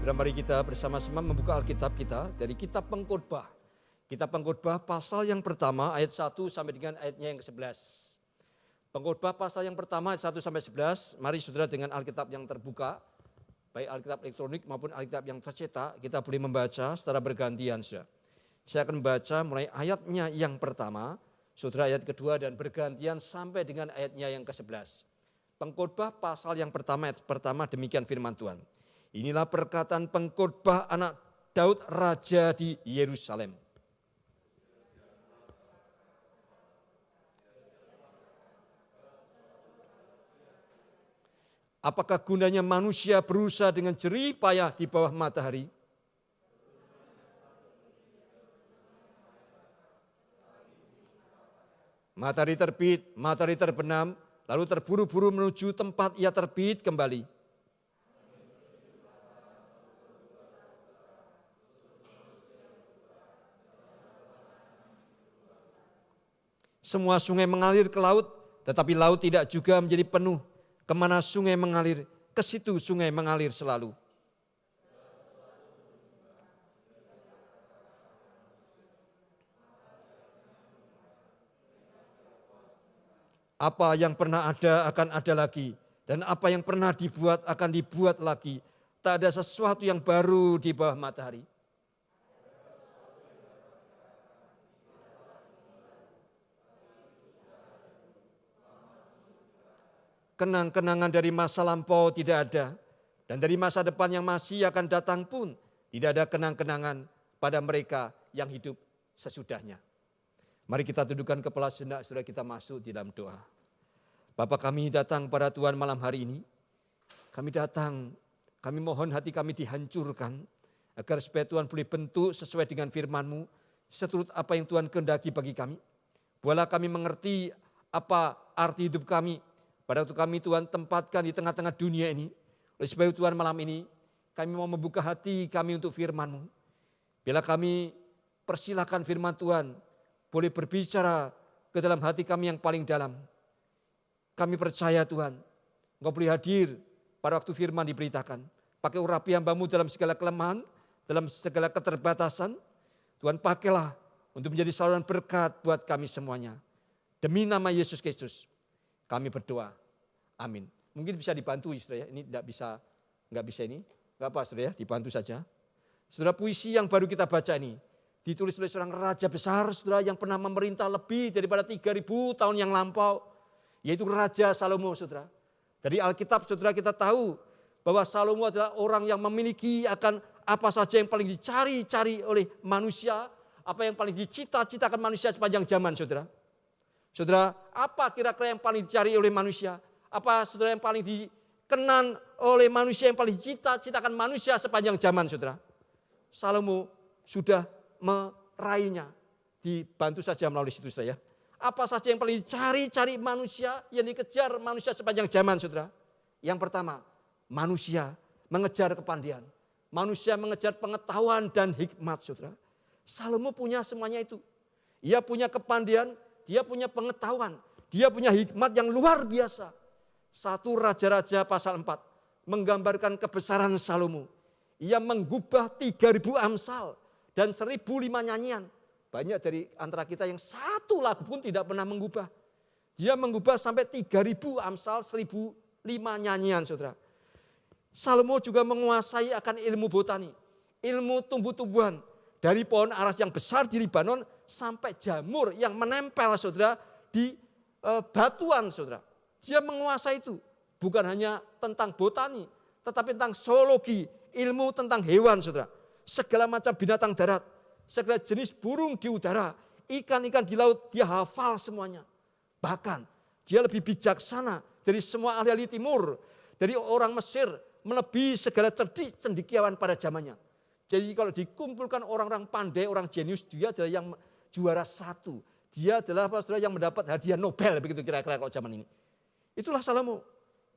Saudara, mari kita bersama-sama membuka Alkitab kita dari kitab Pengkhotbah. Kitab Pengkhotbah pasal yang pertama ayat 1 sampai dengan ayatnya yang ke-11. Pengkhotbah pasal yang pertama ayat 1 sampai 11. Mari saudara dengan Alkitab yang terbuka, baik Alkitab elektronik maupun Alkitab yang tercetak, kita boleh membaca secara bergantian. Saudara. Saya akan membaca mulai ayatnya yang pertama, saudara ayat kedua dan bergantian sampai dengan ayatnya yang ke-11. Pengkhotbah pasal yang pertama ayat pertama demikian firman Tuhan. Inilah perkataan pengkhotbah anak Daud raja di Yerusalem. Apakah gunanya manusia berusaha dengan jerih payah di bawah matahari? Matahari terbit, matahari terbenam, lalu terburu-buru menuju tempat ia terbit kembali. Semua sungai mengalir ke laut, tetapi laut tidak juga menjadi penuh. Kemana sungai mengalir, ke situ sungai mengalir selalu. Apa yang pernah ada akan ada lagi, dan apa yang pernah dibuat akan dibuat lagi. Tak ada sesuatu yang baru di bawah matahari. Kenang-kenangan dari masa lampau tidak ada, dan dari masa depan yang masih akan datang pun tidak ada kenang-kenangan pada mereka yang hidup sesudahnya. Mari kita tundukkan kepala sejenak, saudara, kita masuk di dalam doa. Bapa, kami datang pada Tuhan malam hari ini. Kami datang, kami mohon hati kami dihancurkan, agar supaya Tuhan boleh bentuk sesuai dengan firman-Mu, seturut apa yang Tuhan kehendaki bagi kami. Buatlah kami mengerti apa arti hidup kami, pada waktu kami Tuhan tempatkan di tengah-tengah dunia ini. Oleh sebab itu Tuhan malam ini kami mau membuka hati kami untuk firman-Mu. Bila kami persilakan firman Tuhan boleh berbicara ke dalam hati kami yang paling dalam. Kami percaya Tuhan, Engkau boleh hadir pada waktu firman diberitakan. Pakai urapi hamba-Mu dalam segala kelemahan, dalam segala keterbatasan. Tuhan pakailah untuk menjadi saluran berkat buat kami semuanya. Demi nama Yesus Kristus kami berdoa. Amin. Mungkin bisa dibantu saudara ya. Ini nggak bisa ini. Nggak apa saudara ya, dibantu saja. Saudara, puisi yang baru kita baca ini ditulis oleh seorang raja besar saudara yang pernah memerintah lebih daripada 3.000 tahun yang lampau. Yaitu Raja Salomo saudara. Dari Alkitab saudara kita tahu bahwa Salomo adalah orang yang memiliki akan apa saja yang paling dicari-cari oleh manusia. Apa yang paling dicita-citakan manusia sepanjang zaman saudara. Saudara, apa kira-kira yang paling dicari oleh manusia? Apa saudara yang paling dikenan oleh manusia, yang paling dicita-citakan manusia sepanjang zaman saudara? Salomo sudah meraihnya. Dibantu saja melalui situ saya. Apa saja yang paling dicari-cari manusia, yang dikejar manusia sepanjang zaman saudara? Yang pertama, manusia mengejar kepandian. Manusia mengejar pengetahuan dan hikmat saudara. Salomo punya semuanya itu. Ia punya kepandian, dia punya pengetahuan, dia punya hikmat yang luar biasa. 1 Raja-Raja pasal 4 menggambarkan kebesaran Salomo. Ia menggubah 3.000 amsal dan 1.005 nyanyian. Banyak dari antara kita yang 1 lagu pun tidak pernah menggubah. Dia menggubah sampai 3.000 amsal, 1.005 nyanyian saudara. Salomo juga menguasai akan ilmu botani, ilmu tumbuh-tumbuhan. Dari pohon aras yang besar di Libanon sampai jamur yang menempel saudara di batuan saudara. Dia menguasai itu. Bukan hanya tentang botani, tetapi tentang zoologi, ilmu tentang hewan saudara. Segala macam binatang darat, segala jenis burung di udara, ikan-ikan di laut, dia hafal semuanya. Bahkan dia lebih bijaksana dari semua ahli-ahli timur, dari orang Mesir, melebihi segala cerdik cendekiawan pada zamannya. Jadi kalau dikumpulkan orang-orang pandai, orang jenius, dia adalah yang juara 1. Dia adalah saudara yang mendapat hadiah Nobel, begitu kira-kira kalau zaman ini. Itulah Salomo.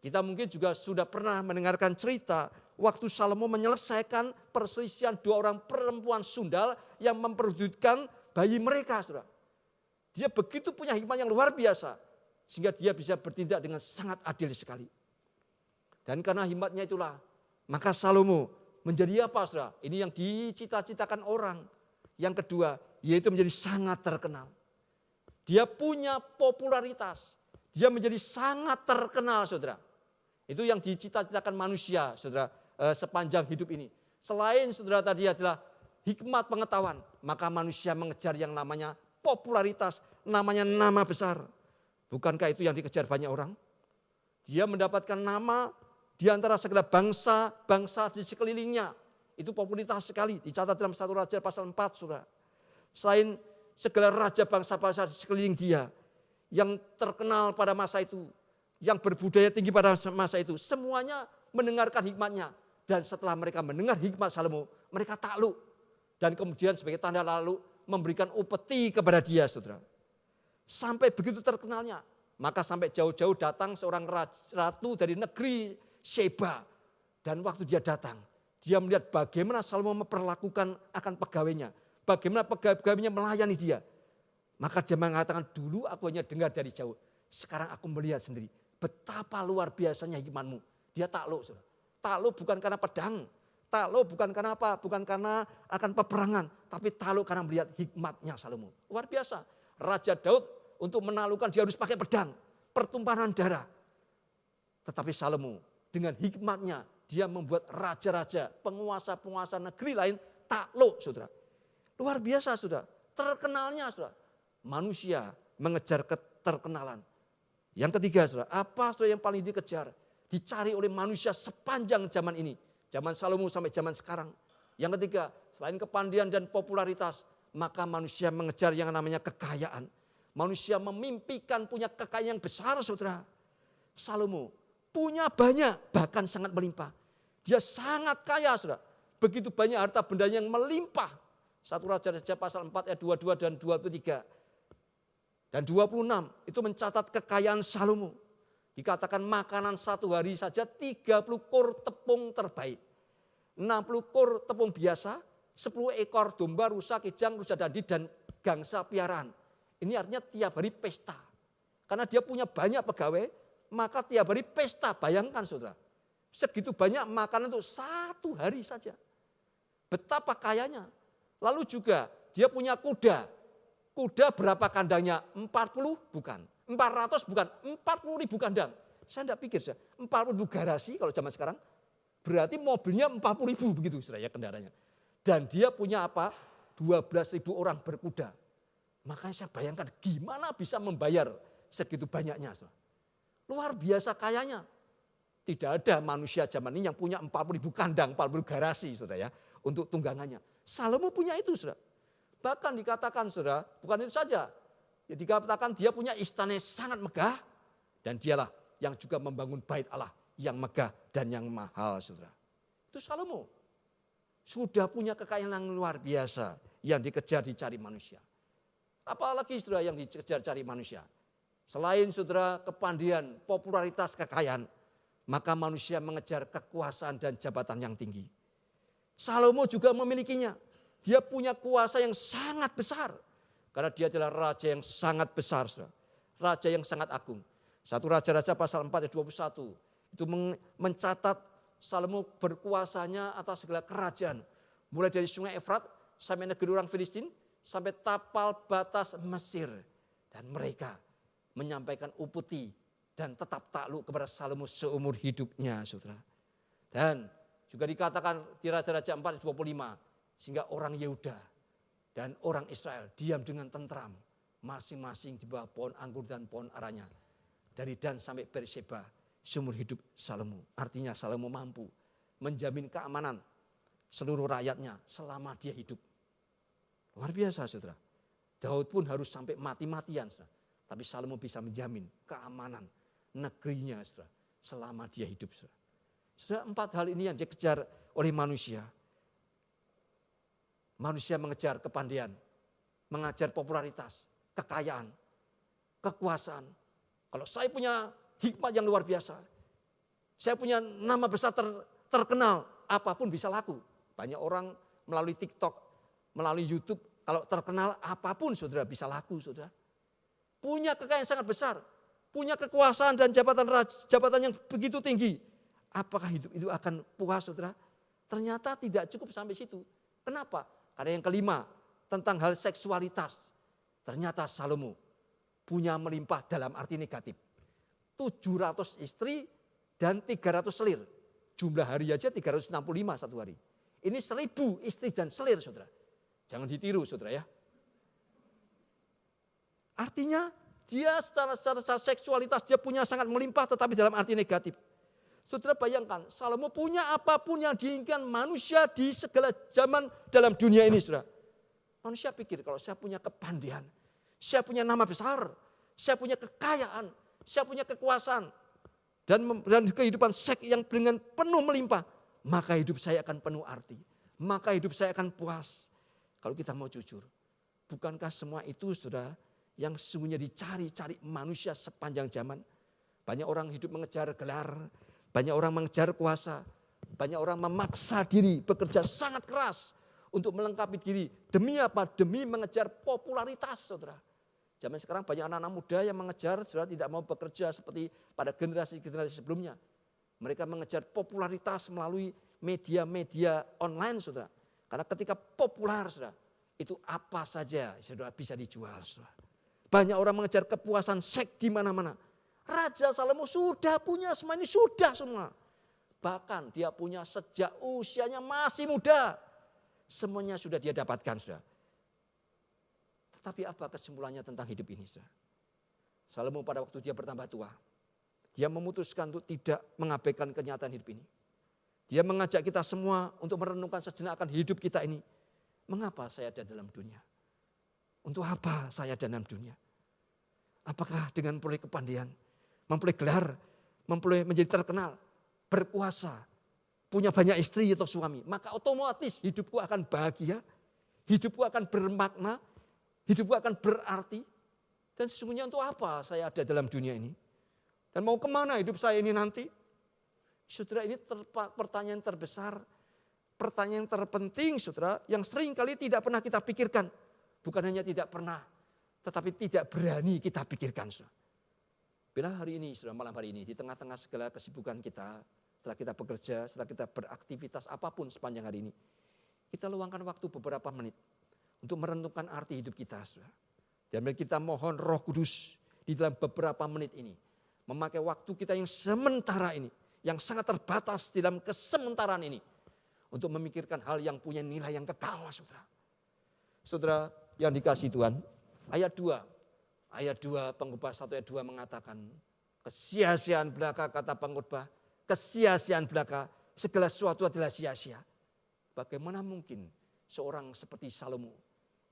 Kita mungkin juga sudah pernah mendengarkan cerita waktu Salomo menyelesaikan perselisihan 2 orang perempuan sundal yang memperebutkan bayi mereka, saudara. Dia begitu punya hikmat yang luar biasa, sehingga dia bisa bertindak dengan sangat adil sekali. Dan karena hikmatnya itulah, maka Salomo menjadi apa saudara? Ini yang dicita-citakan orang. Yang kedua, yaitu menjadi sangat terkenal. Dia punya popularitas. Dia menjadi sangat terkenal saudara. Itu yang dicita-citakan manusia saudara sepanjang hidup ini. Selain saudara tadi adalah hikmat pengetahuan, maka manusia mengejar yang namanya popularitas, namanya nama besar. Bukankah itu yang dikejar banyak orang? Dia mendapatkan nama di antara segala bangsa di sekelilingnya. Itu popularitas sekali, dicatat dalam 1 Raja pasal 4 saudara. Selain segala raja bangsa-bangsa di sekeliling dia, yang terkenal pada masa itu, yang berbudaya tinggi pada masa itu, semuanya mendengarkan hikmatnya. Dan setelah mereka mendengar hikmat Salomo, mereka takluk. Dan kemudian sebagai tanda lalu memberikan upeti kepada dia saudara. Sampai begitu terkenalnya, maka sampai jauh-jauh datang seorang ratu dari negeri Sheba. Dan waktu dia datang, dia melihat bagaimana Salomo memperlakukan akan pegawainya. Bagaimana pegawainya melayani dia. Maka dia mengatakan, dulu aku hanya dengar dari jauh. Sekarang aku melihat sendiri. Betapa luar biasanya hikmatmu. Dia takluk saudara. Takluk bukan karena pedang. Takluk bukan karena apa? Bukan karena akan peperangan. Tapi takluk karena melihat hikmatnya Salomo. Luar biasa. Raja Daud untuk menaklukkan dia harus pakai pedang. Pertumpahan darah. Tetapi Salomo dengan hikmatnya dia membuat raja-raja, penguasa-penguasa negeri lain takluk saudara. Luar biasa saudara. Terkenalnya saudara. Manusia mengejar keterkenalan. Yang ketiga saudara, apa saudara yang paling dikejar? Dicari oleh manusia sepanjang zaman ini. Zaman Salomo sampai zaman sekarang. Yang ketiga, selain kepandaian dan popularitas, maka manusia mengejar yang namanya kekayaan. Manusia memimpikan punya kekayaan yang besar saudara. Salomo punya banyak, bahkan sangat melimpah. Dia sangat kaya saudara. Begitu banyak harta benda yang melimpah. 1 Raja pasal 4 ayat 22 dan 23. Dan 26 itu mencatat kekayaan Salomo. Dikatakan makanan satu hari saja 30 kor tepung terbaik. 60 kor tepung biasa, 10 ekor domba, rusa, kijang, rusa dandi, dan gangsa piaraan. Ini artinya tiap hari pesta. Karena dia punya banyak pegawai, maka tiap hari pesta. Bayangkan saudara, segitu banyak makanan untuk satu hari saja. Betapa kayanya. Lalu juga dia punya kuda. Kuda berapa kandangnya? 40 bukan. 400 bukan, 40.000 kandang. Saya tidak pikir, 40.000 garasi kalau zaman sekarang. Berarti mobilnya 40.000 begitu ya kendaraannya. Dan dia punya apa? 12.000 orang berkuda. Makanya saya bayangkan gimana bisa membayar segitu banyaknya. Luar biasa kayanya. Tidak ada manusia zaman ini yang punya 40.000 kandang, 40.000 garasi saudara ya, untuk tunggangannya. Salomo punya itu saudara. Bahkan dikatakan saudara, bukan itu saja. Ya, dikatakan dia punya istana yang sangat megah. Dan dialah yang juga membangun bait Allah yang megah dan yang mahal saudara. Itu Salomo. Sudah punya kekayaan yang luar biasa yang dikejar dicari manusia. Apalagi saudara yang dikejar cari manusia. Selain saudara kepandaian, popularitas, kekayaan. Maka manusia mengejar kekuasaan dan jabatan yang tinggi. Salomo juga memilikinya. Dia punya kuasa yang sangat besar. Karena dia adalah raja yang sangat besar. Saudara. Raja yang sangat agung. 1 Raja-Raja pasal 4 ayat 21. Itu mencatat Salomo berkuasanya atas segala kerajaan. Mulai dari sungai Efrat sampai negeri orang Filistin. Sampai tapal batas Mesir. Dan mereka menyampaikan upeti dan tetap takluk kepada Salomo seumur hidupnya saudara. Dan juga dikatakan di Raja-Raja 4 ayat 25. Sehingga orang Yehuda dan orang Israel diam dengan tentram. Masing-masing di bawah pohon anggur dan pohon aranya. Dari Dan sampai Berseba seumur hidup Salomo. Artinya Salomo mampu menjamin keamanan seluruh rakyatnya selama dia hidup. Luar biasa saudara. Daud pun harus sampai mati-matian saudara. Tapi Salomo bisa menjamin keamanan negerinya saudara, selama dia hidup saudara. Saudara, 4 hal ini yang dikejar oleh manusia. Manusia mengejar kepandaian, mengejar popularitas, kekayaan, kekuasaan. Kalau saya punya hikmat yang luar biasa, saya punya nama besar terkenal, apapun bisa laku. Banyak orang melalui TikTok, melalui YouTube, kalau terkenal apapun saudara bisa laku saudara. Punya kekayaan sangat besar, punya kekuasaan dan jabatan yang begitu tinggi. Apakah hidup itu akan puas saudara? Ternyata tidak cukup sampai situ. Kenapa? Karena yang kelima, tentang hal seksualitas. Ternyata Salomo punya melimpah dalam arti negatif. 700 istri dan 300 selir. Jumlah hari aja 365 satu hari. Ini 1000 istri dan selir, saudara. Jangan ditiru, saudara ya. Artinya dia secara seksualitas dia punya sangat melimpah, tetapi dalam arti negatif. Saudara bayangkan, Salomo punya apapun yang diinginkan manusia di segala zaman dalam dunia ini, saudara. Manusia pikir kalau saya punya kepandaian, saya punya nama besar, saya punya kekayaan, saya punya kekuasaan, dan kehidupan seks yang dengan penuh melimpah, maka hidup saya akan penuh arti, maka hidup saya akan puas. Kalau kita mau jujur, bukankah semua itu, saudara, yang sesungguhnya dicari-cari manusia sepanjang zaman? Banyak orang hidup mengejar gelar, banyak orang mengejar kuasa, banyak orang memaksa diri, bekerja sangat keras untuk melengkapi diri. Demi apa? Demi mengejar popularitas, saudara. Zaman sekarang banyak anak-anak muda yang mengejar, saudara, tidak mau bekerja seperti pada generasi-generasi sebelumnya. Mereka mengejar popularitas melalui media-media online, saudara. Karena ketika populer, saudara, itu apa saja, saudara, bisa dijual, saudara. Banyak orang mengejar kepuasan seks di mana-mana. Raja Salomo sudah punya semua ini, sudah semua. Bahkan dia punya sejak usianya masih muda. Semuanya sudah dia dapatkan, saudara. Tetapi apa kesimpulannya tentang hidup ini, saudara? Salomo pada waktu dia bertambah tua, dia memutuskan untuk tidak mengabaikan kenyataan hidup ini. Dia mengajak kita semua untuk merenungkan sejenak akan hidup kita ini. Mengapa saya ada dalam dunia? Untuk apa saya ada dalam dunia? Apakah dengan memperoleh kepandaian, memperoleh gelar, memperoleh menjadi terkenal, berkuasa, punya banyak istri atau suami, maka otomatis hidupku akan bahagia, hidupku akan bermakna, hidupku akan berarti. Dan sesungguhnya untuk apa saya ada dalam dunia ini? Dan mau kemana hidup saya ini nanti? Saudara, ini pertanyaan terbesar, pertanyaan terpenting, saudara, yang sering kali tidak pernah kita pikirkan. Bukan hanya tidak pernah, tetapi tidak berani kita pikirkan, saudara. Bila hari ini, saudara, malam hari ini, di tengah-tengah segala kesibukan kita, setelah kita bekerja, setelah kita beraktivitas apapun sepanjang hari ini, kita luangkan waktu beberapa menit untuk merenungkan arti hidup kita, saudara. Dan kita mohon Roh Kudus di dalam beberapa menit ini, memakai waktu kita yang sementara ini, yang sangat terbatas di dalam kesementaraan ini, untuk memikirkan hal yang punya nilai yang kekal, saudara. Saudara yang dikasihi Tuhan, ayat 2 Pengkhotbah 1 ayat 2 mengatakan, kesia-siaan belaka, kata pengkhotbah, kesia-siaan belaka, segala sesuatu adalah sia-sia. Bagaimana mungkin seorang seperti Salomo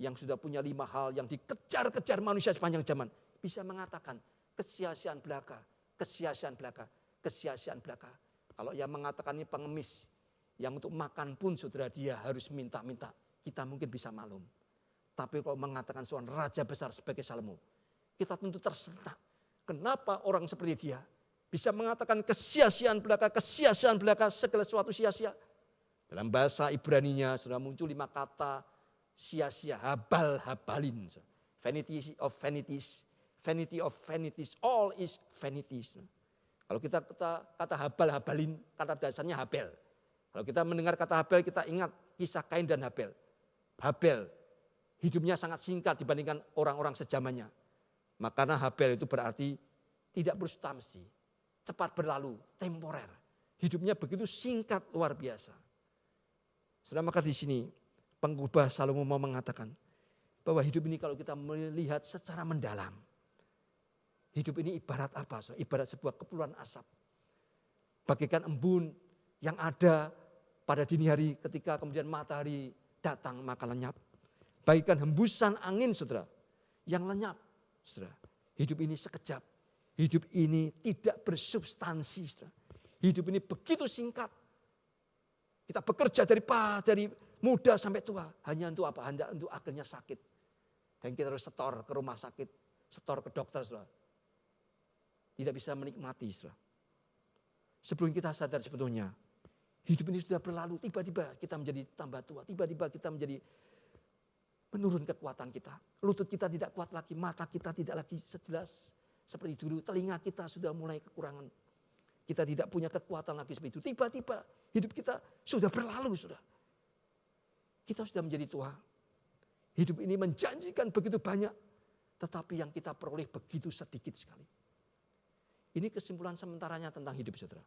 yang sudah punya 5 hal yang dikejar-kejar manusia sepanjang zaman bisa mengatakan kesia-siaan belaka, kesia-siaan belaka, kesia-siaan belaka. Kalau yang mengatakan ini pengemis, yang untuk makan pun saudara dia harus minta-minta, kita mungkin bisa maklum. Tapi kalau mengatakan seorang raja besar sebagai Salomo, kita tentu tersentak. Kenapa orang seperti dia bisa mengatakan kesia-siaan belaka, segala sesuatu sia-sia. Dalam bahasa Ibraninya sudah muncul 5 kata sia-sia, habal-habalin. Vanity of vanities, vanity of vanities, all is vanities. Kalau kita kata habal-habalin, kata dasarnya Habel. Kalau kita mendengar kata Habel, kita ingat kisah Kain dan Habel. Habel hidupnya sangat singkat dibandingkan orang-orang sejamannya. Makanya Habel itu berarti tidak bersubstansi, cepat berlalu, temporer. Hidupnya begitu singkat, luar biasa. Saudara, maka di sini Pengkhotbah Salomo mau mengatakan bahwa hidup ini kalau kita melihat secara mendalam, hidup ini ibarat apa? Ibarat sebuah kepulan asap. Bagaikan embun yang ada pada dini hari ketika kemudian matahari datang maka lenyap. Bagaikan hembusan angin, saudara, yang lenyap. Saudara, hidup ini sekejap. Hidup ini tidak bersubstansi, saudara. Hidup ini begitu singkat. Kita bekerja dari muda sampai tua. Hanya untuk apa? Hanya untuk akhirnya sakit. Dan kita harus setor ke rumah sakit, setor ke dokter, saudara. Tidak bisa menikmati, saudara. Sebelum kita sadar sebetulnya, hidup ini sudah berlalu. Tiba-tiba kita menjadi tambah tua. Tiba-tiba kita menjadi menurun kekuatan kita. Lutut kita tidak kuat lagi. Mata kita tidak lagi sejelas seperti dulu. Telinga kita sudah mulai kekurangan. Kita tidak punya kekuatan lagi seperti itu. Tiba-tiba hidup kita sudah berlalu, sudah. Kita sudah menjadi tua. Hidup ini menjanjikan begitu banyak, tetapi yang kita peroleh begitu sedikit sekali. Ini kesimpulan sementaranya tentang hidup, saudara.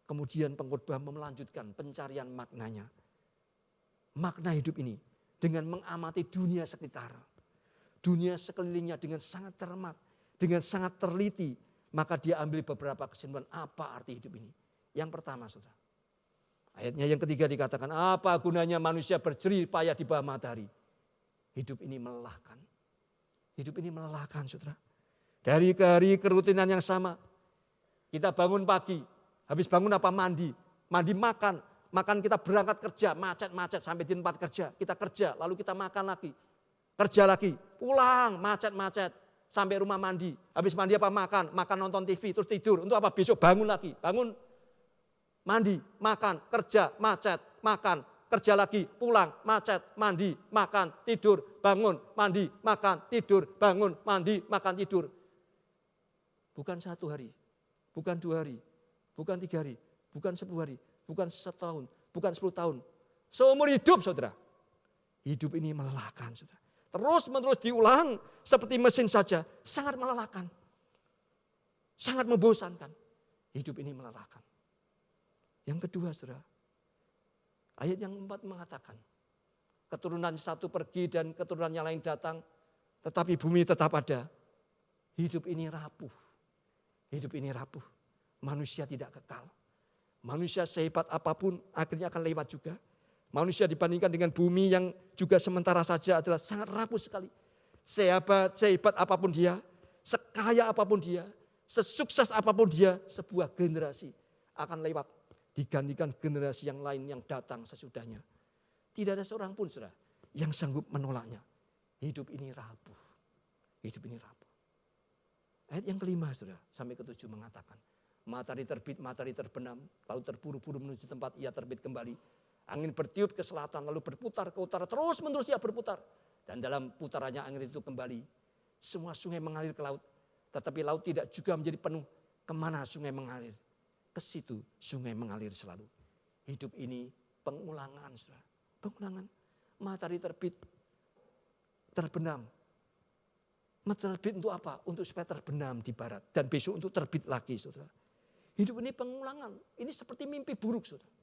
Kemudian pengkhotbah melanjutkan pencarian maknanya. Makna hidup ini dengan mengamati dunia sekitar. Dunia sekelilingnya dengan sangat cermat, dengan sangat teliti. Maka dia ambil beberapa kesimpulan apa arti hidup ini. Yang pertama, saudara. Ayatnya yang ketiga dikatakan, apa gunanya manusia berjerih payah di bawah matahari. Hidup ini melelahkan. Hidup ini melelahkan, saudara. Dari ke hari kerutinan yang sama. Kita bangun pagi, habis bangun apa mandi. Mandi makan kita berangkat kerja, macet-macet sampai di tempat kerja. Kita kerja, lalu kita makan lagi. Kerja lagi, pulang, macet-macet. Sampai rumah mandi, habis mandi apa makan nonton TV, terus tidur. Untuk apa? Besok bangun lagi, bangun, mandi, makan, kerja, macet, makan, kerja lagi, pulang, macet, mandi, makan, tidur, bangun, mandi, makan, tidur, bangun, mandi, makan, tidur. Bukan 1 hari, bukan 2 hari, bukan 3 hari, bukan 10 hari, bukan setahun, bukan 10 tahun. Seumur hidup, saudara. Hidup ini melelahkan, saudara. Terus menerus diulang seperti mesin saja, sangat melelahkan. Sangat membosankan. Hidup ini melelahkan. Yang kedua, saudara. Ayat yang 4 mengatakan, keturunan satu pergi dan keturunan yang lain datang, tetapi bumi tetap ada. Hidup ini rapuh. Hidup ini rapuh. Manusia tidak kekal. Manusia sehebat apapun akhirnya akan lewat juga. Manusia dibandingkan dengan bumi yang juga sementara saja adalah sangat rapuh sekali. Sehebat apapun dia, sekaya apapun dia, sesukses apapun dia, sebuah generasi akan lewat. Digantikan generasi yang lain yang datang sesudahnya. Tidak ada seorang pun, saudara, yang sanggup menolaknya. Hidup ini rapuh. Hidup ini rapuh. Ayat yang kelima, saudara, sampai ke-7 mengatakan, matahari terbit, matahari terbenam, lalu terburu-buru menuju tempat ia terbit kembali. Angin bertiup ke selatan, lalu berputar ke utara, terus menerus ia berputar. Dan dalam putarannya angin itu kembali, semua sungai mengalir ke laut. Tetapi laut tidak juga menjadi penuh. Kemana sungai mengalir? Ke situ sungai mengalir selalu. Hidup ini pengulangan, saudara. Pengulangan. Matahari terbit, terbenam. Matahari terbit untuk apa? Untuk supaya terbenam di barat. Dan besok untuk terbit lagi, saudara. Hidup ini pengulangan. Ini seperti mimpi buruk, saudara.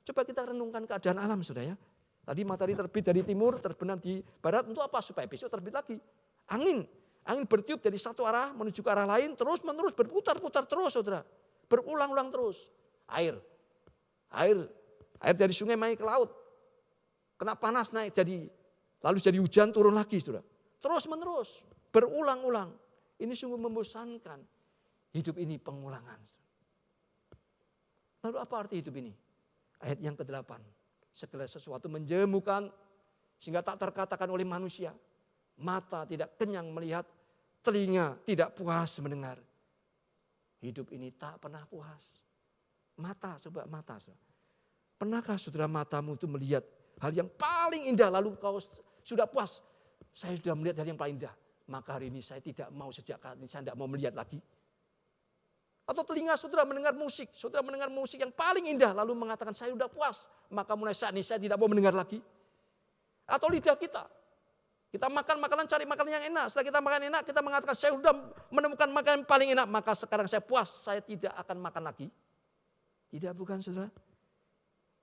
Coba kita renungkan keadaan alam, saudara ya. Tadi matahari terbit dari timur, terbenam di barat. Untuk apa? Supaya besok terbit lagi. Angin bertiup dari satu arah menuju ke arah lain. Terus menerus berputar-putar terus, saudara. Berulang-ulang terus. Air dari sungai naik ke laut. Kena panas naik lalu jadi hujan turun lagi, saudara. Terus menerus. Berulang-ulang. Ini sungguh membosankan. Hidup ini pengulangan. Lalu apa arti hidup ini? Ayat yang ke-8. Segala sesuatu menjemukan sehingga tak terkatakan oleh manusia. Mata tidak kenyang melihat, telinga tidak puas mendengar. Hidup ini tak pernah puas. Mata, coba mata. Pernahkah saudara matamu itu melihat hal yang paling indah lalu kau sudah puas? Saya sudah melihat hal yang paling indah. Maka hari ini saya tidak mau, sejak hari ini saya tidak mau melihat lagi. Atau telinga saudara mendengar musik yang paling indah lalu mengatakan saya sudah puas, maka mulai saat ini saya tidak mau mendengar lagi. Atau lidah kita makan makanan, cari makanan yang enak, setelah kita makan enak kita mengatakan saya sudah menemukan makanan yang paling enak, maka sekarang saya puas, saya tidak akan makan lagi. Tidak, bukan, saudara.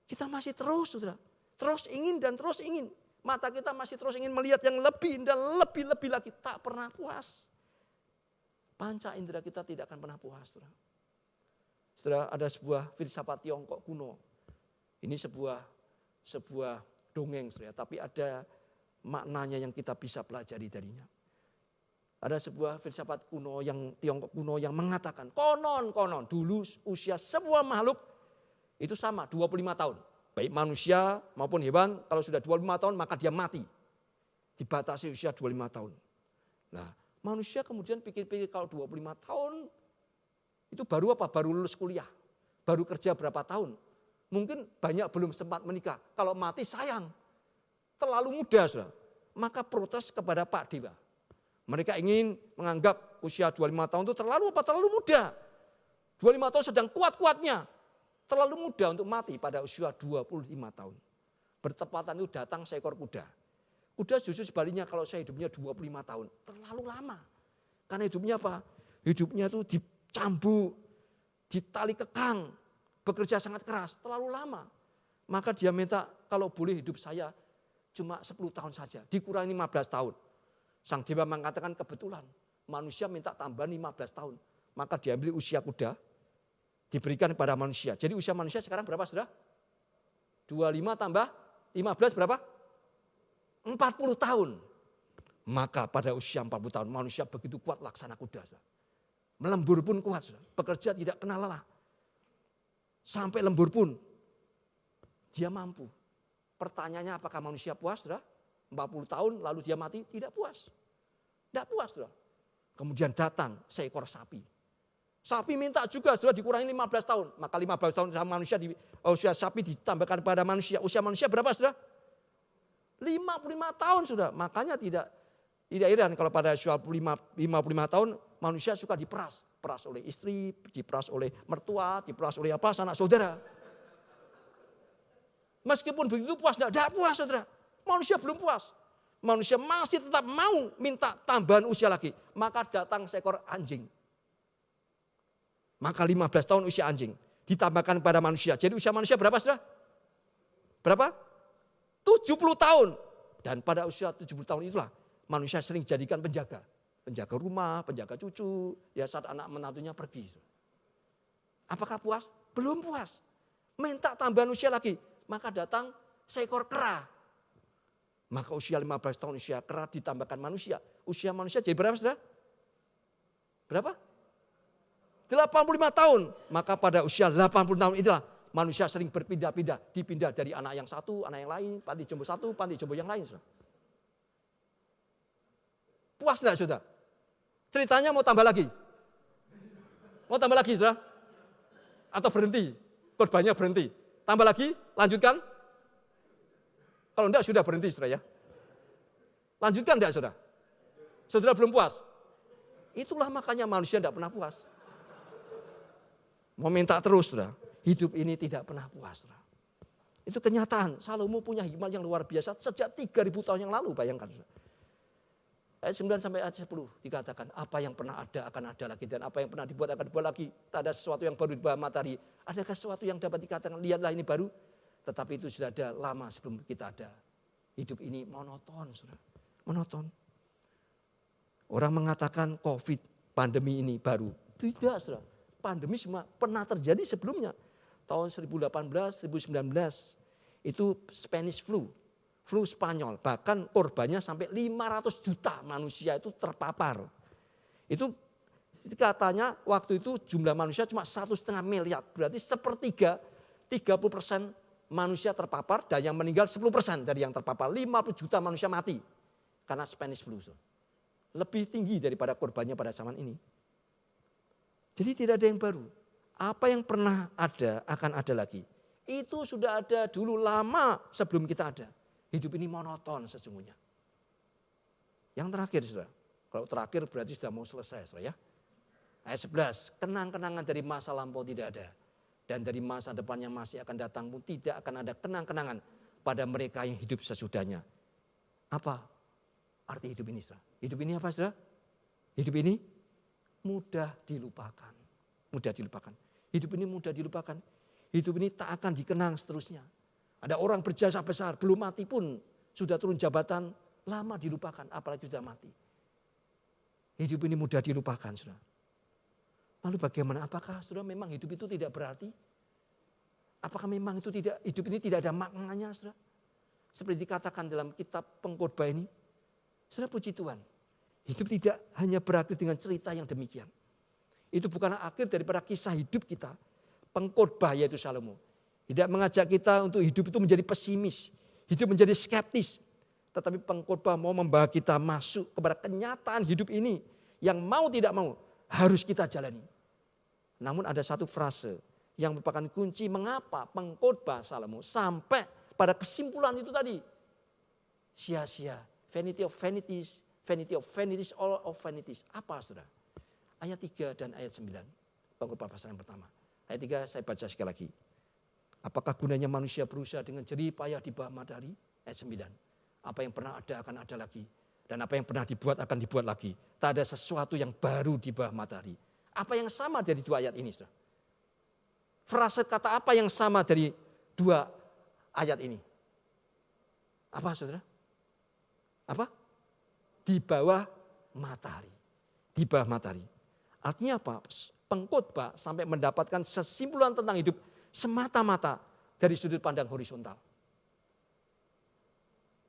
Kita masih terus, saudara, terus ingin dan terus ingin. Mata kita masih terus ingin melihat yang lebih dan lebih lagi, tak pernah puas. Panca indera kita tidak akan pernah puas, saudara. Saudara, ada sebuah filsafat Tiongkok kuno. Ini sebuah dongeng, saudara, tapi ada maknanya yang kita bisa pelajari darinya. Ada sebuah filsafat kuno yang Tiongkok kuno yang mengatakan konon dulu usia sebuah makhluk itu sama 25 tahun. Baik manusia maupun hewan, kalau sudah 25 tahun maka dia mati. Dibatasi usia 25 tahun. Nah, manusia kemudian pikir-pikir kalau 25 tahun itu baru apa? Baru lulus kuliah. Baru kerja berapa tahun. Mungkin banyak belum sempat menikah. Kalau mati sayang. Terlalu muda, saudara. Maka protes kepada Pak Dewa. Mereka ingin menganggap usia 25 tahun itu terlalu apa? Terlalu muda. 25 tahun sedang kuat-kuatnya. Terlalu muda untuk mati pada usia 25 tahun. Bertepatan itu datang seekor kuda. Kuda justru sebaliknya kalau saya hidupnya 25 tahun. Terlalu lama. Karena hidupnya apa? Hidupnya itu dicambuk, ditali kekang, bekerja sangat keras. Terlalu lama. Maka dia minta kalau boleh hidup saya cuma 10 tahun saja. Dikurangi 15 tahun. Sang dewa mengatakan kebetulan. Manusia minta tambahan 15 tahun. Maka diambil usia kuda. Diberikan kepada manusia. Jadi usia manusia sekarang berapa saudara? 25 tambah 15 berapa? 40 tahun. Maka pada usia 40 tahun manusia begitu kuat laksana kuda. Saudara. Melembur pun kuat. Saudara. Bekerja tidak kenal lelah. Sampai lembur pun dia mampu. Pertanyaannya apakah manusia puas? Saudara? 40 tahun lalu dia mati? Tidak puas. Tidak puas. Saudara. Kemudian datang seekor sapi. Sapi minta juga sudah dikurangi 15 tahun. Maka 15 tahun sama manusia, usia sapi ditambahkan pada manusia. Usia manusia berapa sudah? 55 tahun sudah. Makanya tidak heran kalau pada usia 55 tahun manusia suka diperas. Peras oleh istri, diperas oleh mertua, diperas oleh apa? Sanak saudara. Meskipun begitu puas, tidak puas saudara. Manusia belum puas. Manusia masih tetap mau minta tambahan usia lagi. Maka datang seekor anjing. Maka 15 tahun usia anjing ditambahkan pada manusia. Jadi usia manusia berapa sudah? Berapa? 70 tahun. Dan pada usia 70 tahun itulah manusia sering dijadikan penjaga. Penjaga rumah, penjaga cucu. Ya saat anak menantunya pergi. Apakah puas? Belum puas. Minta tambahan usia lagi. Maka datang seekor kera. Maka usia 15 tahun usia kera ditambahkan manusia. Usia manusia jadi berapa sudah? Berapa? 85 tahun. Maka pada usia 80 tahun itulah manusia sering berpindah-pindah. Dipindah dari anak yang satu, anak yang lain. Panti jompo satu, panti jompo yang lain. Saudara. Puas enggak saudara? Ceritanya mau tambah lagi? Mau tambah lagi saudara? Atau berhenti? Korbannya berhenti. Tambah lagi? Lanjutkan? Kalau enggak sudah berhenti saudara ya. Lanjutkan enggak saudara? Saudara belum puas? Itulah makanya manusia enggak pernah puas. Mau minta terus, saudara. Hidup ini tidak pernah puas, saudara. Itu kenyataan. Salomo punya hikmat yang luar biasa sejak 3.000 tahun yang lalu, bayangkan. Saudara. Ayat 9 sampai ayat 10 dikatakan, apa yang pernah ada akan ada lagi, dan apa yang pernah dibuat akan dibuat lagi. Tak ada sesuatu yang baru di bawah matahari. Adakah sesuatu yang dapat dikatakan, lihatlah ini baru? Tetapi itu sudah ada lama sebelum kita ada. Hidup ini monoton, saudara. Monoton. Orang mengatakan COVID, pandemi ini baru. Tidak, saudara. Pandemi semua pernah terjadi sebelumnya. Tahun 2018, 2019 itu Spanish flu. Flu Spanyol. Bahkan korbannya sampai 500 juta manusia itu terpapar. Itu katanya waktu itu jumlah manusia cuma 1,5 miliar. Berarti sepertiga 30% manusia terpapar dan yang meninggal 10% dari yang terpapar. 50 juta manusia mati karena Spanish flu. Lebih tinggi daripada korbannya pada zaman ini. Jadi tidak ada yang baru. Apa yang pernah ada akan ada lagi. Itu sudah ada dulu lama sebelum kita ada. Hidup ini monoton sesungguhnya. Yang terakhir saudara. Kalau terakhir berarti sudah mau selesai saudara ya. Ayat 11. Kenang-kenangan dari masa lampau tidak ada. Dan dari masa depan yang masih akan datang pun tidak akan ada kenang-kenangan pada mereka yang hidup sesudahnya. Apa arti hidup ini saudara? Hidup ini apa saudara? Hidup ini mudah dilupakan. Mudah dilupakan. Hidup ini mudah dilupakan. Hidup ini tak akan dikenang seterusnya. Ada orang berjasa besar, belum mati pun sudah turun jabatan, lama dilupakan, apalagi sudah mati. Hidup ini mudah dilupakan, saudara. Lalu bagaimana? Apakah saudara memang hidup itu tidak berarti? Apakah memang itu tidak, hidup ini tidak ada maknanya, saudara? Seperti dikatakan dalam kitab Pengkhotbah ini. Saudara, puji Tuhan. Hidup tidak hanya berakhir dengan cerita yang demikian. Itu bukanlah akhir daripada kisah hidup kita. Pengkhotbah yaitu Salomo. Tidak mengajak kita untuk hidup itu menjadi pesimis. Hidup menjadi skeptis. Tetapi Pengkhotbah mau membawa kita masuk kepada kenyataan hidup ini. Yang mau tidak mau harus kita jalani. Namun ada satu frase yang merupakan kunci mengapa Pengkhotbah Salomo sampai pada kesimpulan itu tadi. Sia-sia. Vanity of vanities. Vanity of vanities, all of vanities. Apa saudara? Ayat 3 dan ayat 9. pengkhotbah pasal yang pertama. Ayat 3 saya baca sekali lagi. Apakah gunanya manusia berusaha dengan jerih payah di bawah matahari? Ayat 9. Apa yang pernah ada akan ada lagi. Dan apa yang pernah dibuat akan dibuat lagi. Tak ada sesuatu yang baru di bawah matahari. Apa yang sama dari dua ayat ini, saudara? Frase kata apa yang sama dari dua ayat ini? Apa, saudara? Apa? Di bawah matahari. Di bawah matahari. Artinya apa? Pengkhotbah sampai mendapatkan kesimpulan tentang hidup semata-mata dari sudut pandang horizontal.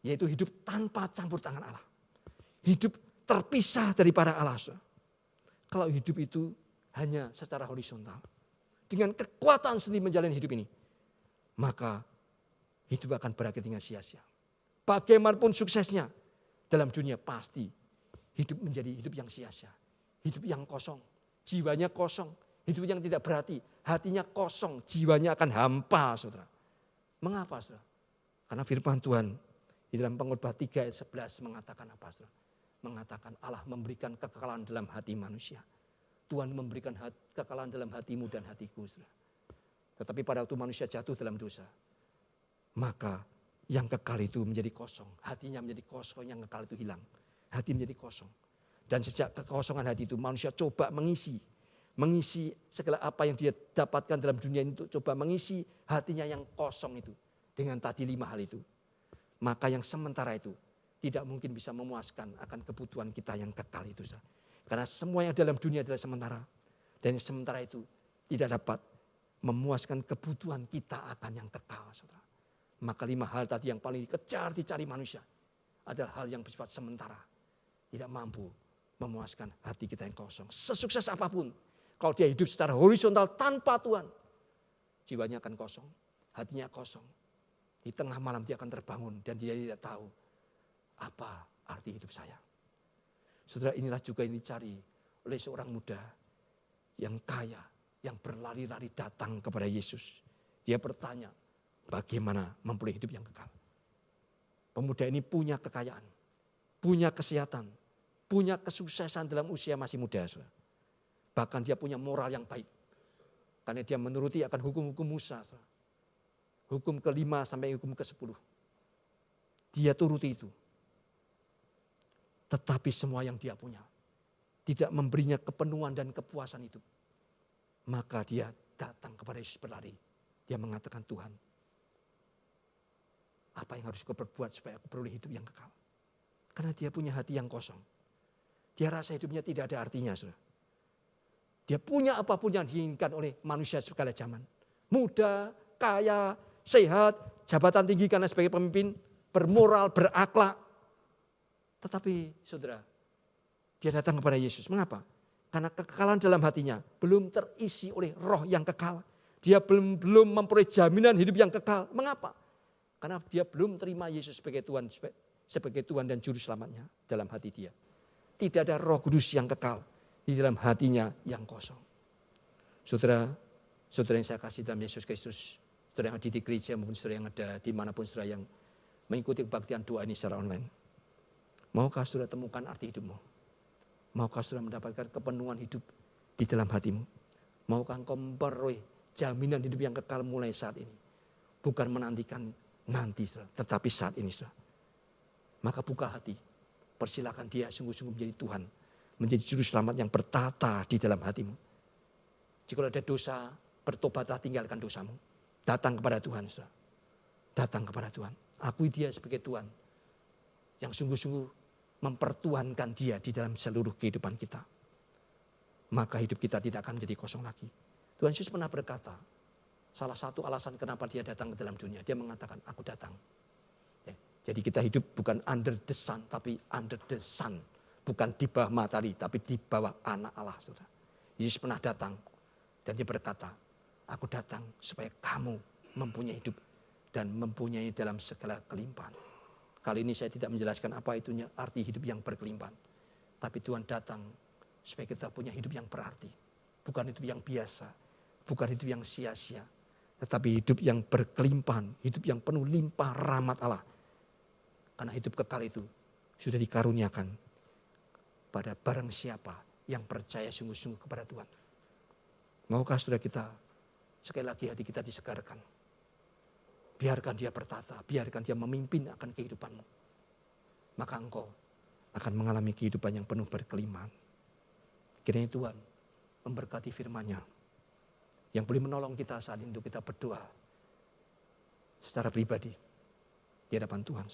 Yaitu hidup tanpa campur tangan Allah. Hidup terpisah daripada Allah. Kalau hidup itu hanya secara horizontal. Dengan kekuatan sendiri menjalani hidup ini. Maka hidup akan berakhir dengan sia-sia. Bagaimanapun suksesnya dalam dunia pasti hidup menjadi hidup yang sia-sia. Hidup yang kosong. Jiwanya kosong. Hidup yang tidak berarti. Hatinya kosong. Jiwanya akan hampa, saudara. Mengapa, saudara? Karena firman Tuhan di dalam Pengkhotbah 3 ayat 11 mengatakan apa, saudara? Mengatakan Allah memberikan kekekalan dalam hati manusia. Tuhan memberikan kekekalan dalam hatimu dan hatiku, saudara. Tetapi pada waktu manusia jatuh dalam dosa, maka yang kekal itu menjadi kosong. Hatinya menjadi kosong, yang kekal itu hilang. Hati menjadi kosong. Dan sejak kekosongan hati itu manusia coba mengisi segala apa yang dia dapatkan dalam dunia ini untuk coba mengisi hatinya yang kosong itu. Dengan tadi 5 hal itu. Maka yang sementara itu tidak mungkin bisa memuaskan akan kebutuhan kita yang kekal itu. Karena semua yang dalam dunia adalah sementara. Dan yang sementara itu tidak dapat memuaskan kebutuhan kita akan yang kekal. Saudara. Maka 5 hal tadi yang paling dicari manusia adalah hal yang bersifat sementara. Tidak mampu memuaskan hati kita yang kosong. Sesukses apapun, kalau dia hidup secara horizontal tanpa Tuhan, jiwanya akan kosong, hatinya kosong. Di tengah malam dia akan terbangun dan dia tidak tahu apa arti hidup saya. Saudara, inilah juga yang dicari oleh seorang muda yang kaya, yang berlari-lari datang kepada Yesus. Dia bertanya, bagaimana memperoleh hidup yang kekal? Pemuda ini punya kekayaan, punya kesehatan, punya kesuksesan dalam usia masih muda. Saudara. Bahkan dia punya moral yang baik. Karena dia menuruti akan hukum-hukum Musa. Saudara. Hukum ke-5 sampai hukum ke-10. Dia turuti itu. Tetapi semua yang dia punya tidak memberinya kepenuhan dan kepuasan itu. Maka dia datang kepada Yesus berlari. Dia mengatakan, Tuhan, apa yang harus kau perbuat supaya aku peroleh hidup yang kekal? Karena dia punya hati yang kosong. Dia rasa hidupnya tidak ada artinya. Saudara. Dia punya apapun yang diinginkan oleh manusia segala zaman. Muda, kaya, sehat, jabatan tinggi karena sebagai pemimpin, bermoral, berakhlak. Tetapi saudara, dia datang kepada Yesus. Mengapa? Karena kekekalan dalam hatinya belum terisi oleh roh yang kekal. Dia belum memperoleh jaminan hidup yang kekal. Mengapa? Karena dia belum terima Yesus sebagai Tuhan dan Juru Selamatnya dalam hati dia. Tidak ada Roh Kudus yang kekal di dalam hatinya yang kosong. Saudara yang saya kasih dalam Yesus Kristus, saudara yang ada di gereja maupun saudara yang ada dimanapun saudara yang mengikuti kebaktian doa ini secara online. Maukah saudara temukan arti hidupmu? Maukah saudara mendapatkan kepenuhan hidup di dalam hatimu? Maukah engkau memperoleh jaminan hidup yang kekal mulai saat ini? Bukan menantikan nanti saudara, tetapi saat ini saudara. Maka buka hati. Persilakan dia sungguh-sungguh menjadi Tuhan. Menjadi juru selamat yang bertata di dalam hatimu. Jika ada dosa, bertobatlah, tinggalkan dosamu. Datang kepada Tuhan. Saudara. Datang kepada Tuhan. Akui dia sebagai Tuhan. Yang sungguh-sungguh mempertuhankan dia di dalam seluruh kehidupan kita. Maka hidup kita tidak akan menjadi kosong lagi. Tuhan Yesus pernah berkata, salah satu alasan kenapa dia datang ke dalam dunia. Dia mengatakan, aku datang. Jadi kita hidup bukan under the sun, tapi under the sun. Bukan di bawah matahari, tapi di bawah anak Allah. Saudara. Yesus pernah datang dan dia berkata, aku datang supaya kamu mempunyai hidup dan mempunyai dalam segala kelimpahan. Kali ini saya tidak menjelaskan apa itu arti hidup yang berkelimpahan. Tapi Tuhan datang supaya kita punya hidup yang berarti. Bukan hidup yang biasa, bukan hidup yang sia-sia. Tetapi hidup yang berkelimpahan, hidup yang penuh limpah rahmat Allah. Karena hidup kekal itu sudah dikaruniakan pada barang siapa yang percaya sungguh-sungguh kepada Tuhan. Maukah saudara kita sekali lagi hati kita disegarkan. Biarkan dia bertata, biarkan dia memimpin akan kehidupanmu. Maka engkau akan mengalami kehidupan yang penuh berkelimpahan. Kiranya Tuhan memberkati firman-Nya yang boleh menolong kita saat ini untuk kita berdoa secara pribadi di hadapan Tuhan.